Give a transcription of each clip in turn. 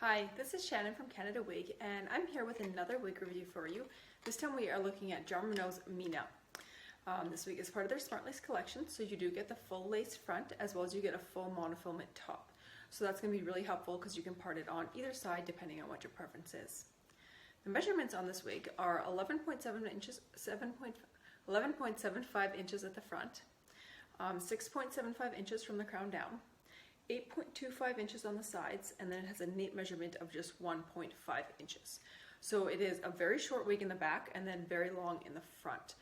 Hi, this is Shannon from Canada Wig, and I'm here with another wig review for you. This time we are looking at Jon Renau's Mena. This wig is part of their Smart Lace collection, so you do get the full lace front as well as you get a full monofilament top. So that's going to be really helpful because you can part it on either side depending on what your preference is. The measurements on this wig are 11.7 inches, 11.75 inches at the front, 6.75 inches from the crown down, 8.25 inches on the sides, and then it has a nape measurement of just 1.5 inches. So it is a very short wig in the back and then very long in the front.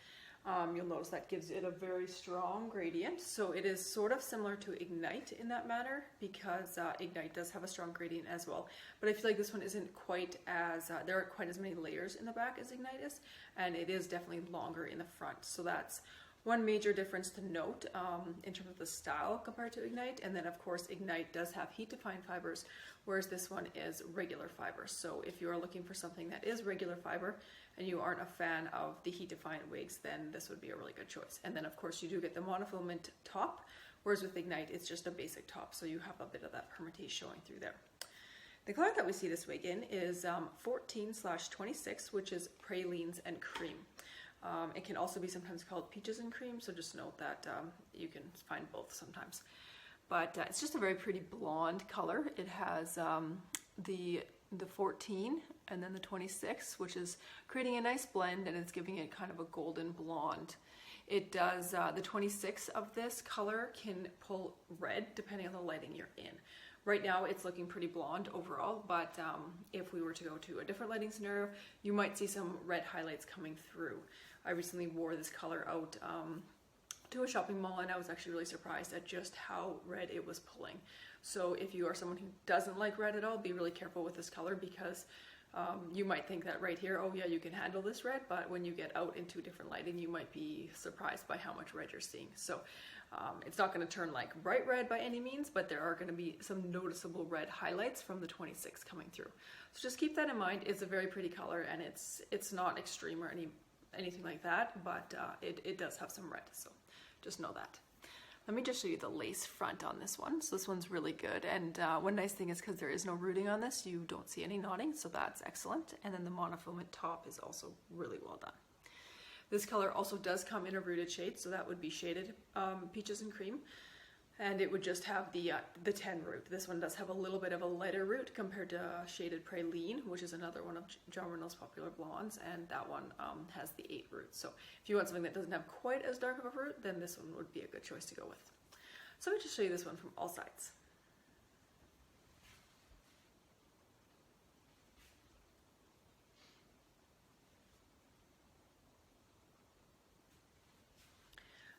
You'll notice that gives it a very strong gradient. So it is sort of similar to Ignite in that manner because Ignite does have a strong gradient as well. But I feel like this one isn't quite as, there aren't quite as many layers in the back as Ignite is, and it is definitely longer in the front. So that's one major difference to note in terms of the style compared to Ignite. And then of course Ignite does have heat-defying fibers, whereas this one is regular fibers. So if you are looking for something that is regular fiber and you aren't a fan of the heat-defiant wigs, then this would be a really good choice. And then of course you do get the monofilament top, whereas with Ignite it's just a basic top, so you have a bit of that permatease showing through there. The color that we see this wig in is 14/26, which is Pralines N Cream. It can also be sometimes called Peaches and Cream, so just note that you can find both sometimes. But it's just a very pretty blonde color. It has the 14 and then the 26, which is creating a nice blend, and it's giving it kind of a golden blonde. It does, the 26 of this color can pull red depending on the lighting you're in. Right now it's looking pretty blonde overall, but if we were to go to a different lighting scenario, you might see some red highlights coming through. I recently wore this color out to a shopping mall, and I was actually really surprised at just how red it was pulling. So if you are someone who doesn't like red at all, be really careful with this color because you might think that right here, oh yeah, you can handle this red, but when you get out into different lighting, you might be surprised by how much red you're seeing. So it's not going to turn like bright red by any means, but there are going to be some noticeable red highlights from the 26 coming through. So just keep that in mind. It's a very pretty color, and it's not extreme or anything like that, but it does have some red, so just know that. Let me just show you the lace front on this one. So this one's really good, and one nice thing is because there is no rooting on this, you don't see any knotting, so that's excellent. And then the monofilament top is also really well done. This color also does come in a rooted shade, so that would be shaded Peaches and Cream, and it would just have the 10 root. This one does have a little bit of a lighter root compared to shaded Praline, which is another one of Jon Renau's popular blondes, and that one has the 8 root. So if you want something that doesn't have quite as dark of a root, then this one would be a good choice to go with. So let me just show you this one from all sides.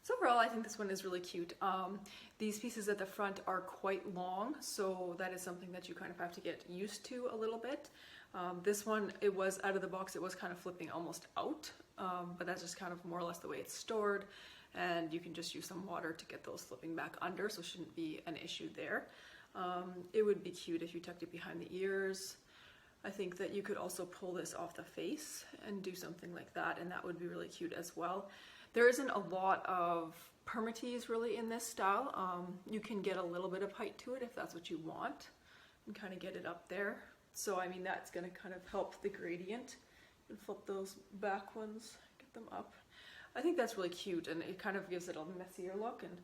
So overall, I think this one is really cute. These pieces at the front are quite long, so that is something that you kind of have to get used to a little bit. This one, it was out of the box, it was kind of flipping almost out, but that's just kind of more or less the way it's stored, and you can just use some water to get those flipping back under, so it shouldn't be an issue there. It would be cute if you tucked it behind the ears. I think that you could also pull this off the face and do something like that, and that would be really cute as well. There isn't a lot of permatease really in this style. You can get a little bit of height to it if that's what you want and kind of get it up there. So I mean, that's going to kind of help the gradient. And flip those back ones, get them up. I think that's really cute, and it kind of gives it a messier look. And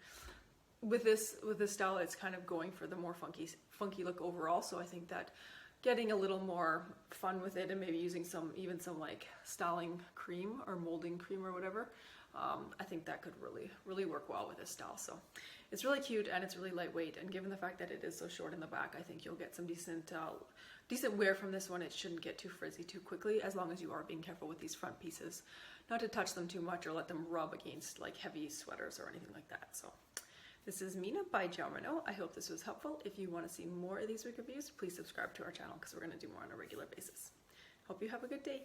with this style, it's kind of going for the more funky look overall. So I think that getting a little more fun with it and maybe using even some like styling cream or molding cream or whatever, I think that could really work well with this style. So it's really cute and it's really lightweight, and given the fact that it is so short in the back, I think you'll get some decent wear from this one. It shouldn't get too frizzy too quickly, as long as you are being careful with these front pieces not to touch them too much or let them rub against like heavy sweaters or anything like that. So this is Mena by Jon Renau. I hope this was helpful. If you want to see more of these wig reviews, please subscribe to our channel because we're going to do more on a regular basis. Hope you have a good day.